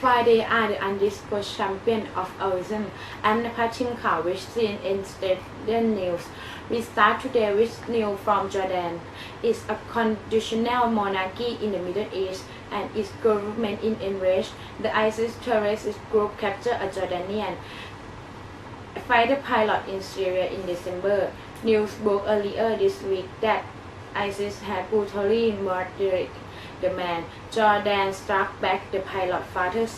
Friday are the undisputed champion of Austin. I'm Napat Timkhaw with CNN State News. We start today with news from Jordan. It's a constitutional monarchy in the Middle East and its government is enraged. The ISIS terrorist group captured a Jordanian fighter pilot in Syria in December. News broke earlier this week that ISIS had brutally murdered the man. Jordan struck back. The pilot father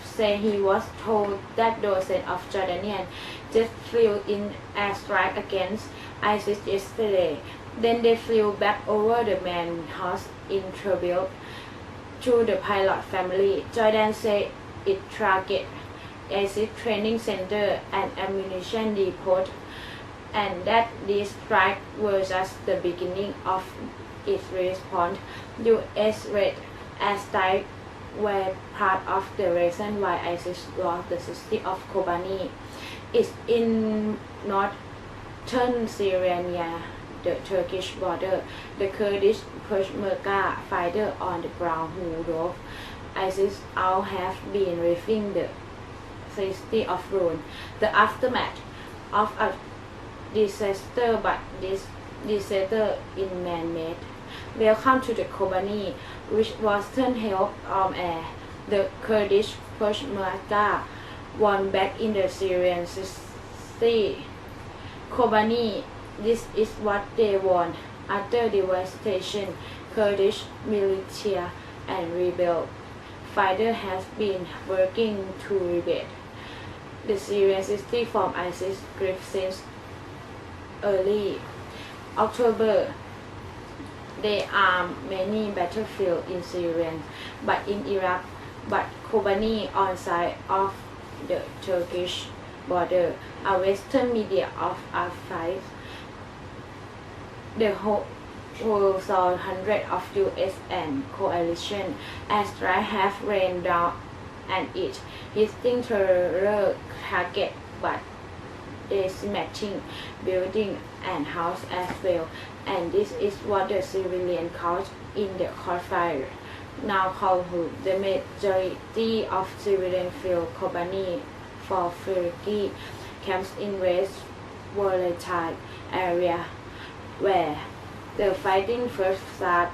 said he was told that dozens of Jordanian jets flew in airstrike against ISIS yesterday. Then they flew back over the man's house in Tribute to the pilot family. Jordan said it targeted ISIS training center and ammunition depot, and that these strikes were just the beginning of its response. U.S. red airstrikes were part of the reason why ISIS lost the city of Kobani. It's in northern Syria near the Turkish border. The Kurdish Peshmerga fighter on the ground who drove ISIS out have been reaching the city of ruin. The aftermath of a disaster, but this disaster is man-made. Welcome to the Kobani, which was held on air. The Kurdish Peshmerga won back in the Syrian city Kobani. This is what they want. After devastation, Kurdish militia and rebel fighters have been working to rebuild the Syrian city from ISIS grip since early October. There are many battlefields in Syria, but in Iraq, but Kobani on side of the Turkish border. A Western media of advice the whole saw hundreds of U.S. and coalition airstrikes have rained down and it hitting terror target, but decimating building and house as well. And this is what the civilian caught in the crossfire. Now called the majority of civilians feel Kobani for Firki camps in West volatile area where the fighting first started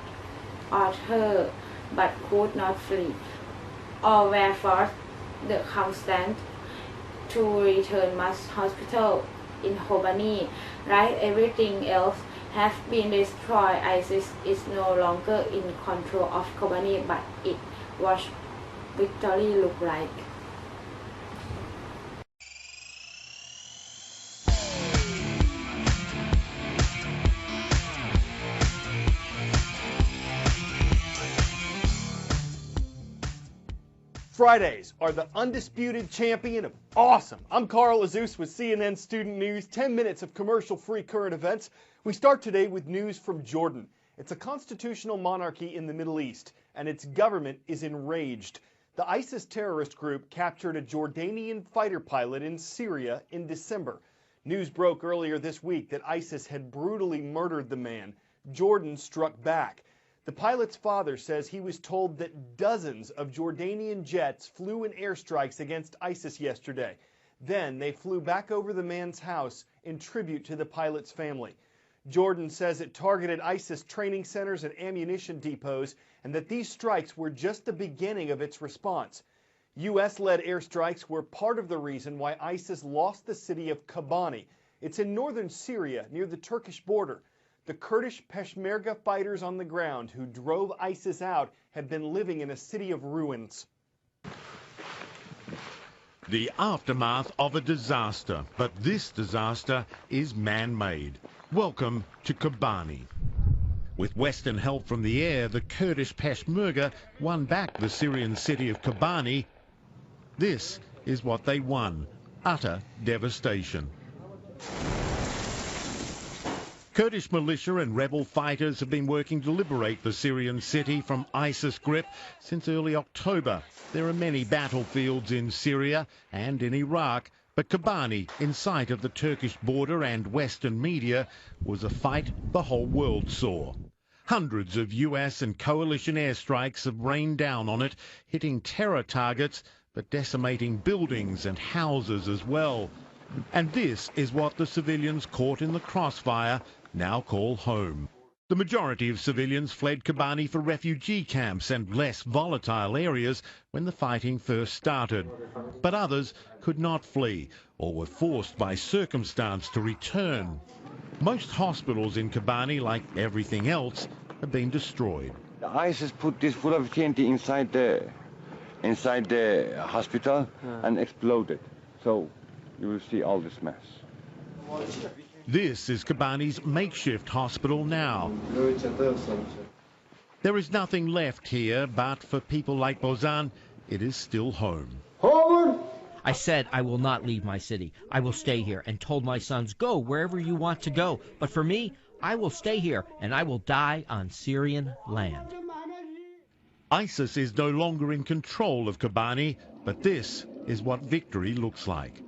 occurred but could not flee, or were forced the constant to return mass hospital in Kobani. Like everything else have been destroyed, ISIS is no longer in control of Kobani, but it was victory look like. Fridays are the undisputed champion of awesome. I'm Carl Azus with CNN Student News, 10 minutes of commercial-free current events. We start today with news from Jordan. It's a constitutional monarchy in the Middle East, and its government is enraged. The ISIS terrorist group captured a Jordanian fighter pilot in Syria in December. News broke earlier this week that ISIS had brutally murdered the man. Jordan struck back. The pilot's father says he was told that dozens of Jordanian jets flew in airstrikes against ISIS yesterday. Then they flew back over the man's house in tribute to the pilot's family. Jordan says it targeted ISIS training centers and ammunition depots, and that these strikes were just the beginning of its response. U.S.-led airstrikes were part of the reason why ISIS lost the city of Kobani. It's in northern Syria near the Turkish border. The Kurdish Peshmerga fighters on the ground who drove ISIS out have been living in a city of ruins. The aftermath of a disaster, but this disaster is man-made. Welcome to Kobani. With Western help from the air, the Kurdish Peshmerga won back the Syrian city of Kobani. This is what they won: utter devastation. Kurdish militia and rebel fighters have been working to liberate the Syrian city from ISIS grip since early October. There are many battlefields in Syria and in Iraq, but Kobani, in sight of the Turkish border and Western media, was a fight the whole world saw. Hundreds of US and coalition airstrikes have rained down on it, hitting terror targets but decimating buildings and houses as well. And this is what the civilians caught in the crossfire now call home. The majority of civilians fled Kobani for refugee camps and less volatile areas when the fighting first started. But others could not flee or were forced by circumstance to return. Most hospitals in Kobani, like everything else, have been destroyed. The ISIS put this full of TNT inside the hospital and exploded. So you will see all this mess. This is Kobani's makeshift hospital now. There is nothing left here, but for people like Bozan, it is still home. I said I will not leave my city. I will stay here, and told my sons, go wherever you want to go. But for me, I will stay here, and I will die on Syrian land. ISIS is no longer in control of Kobani, but this is what victory looks like.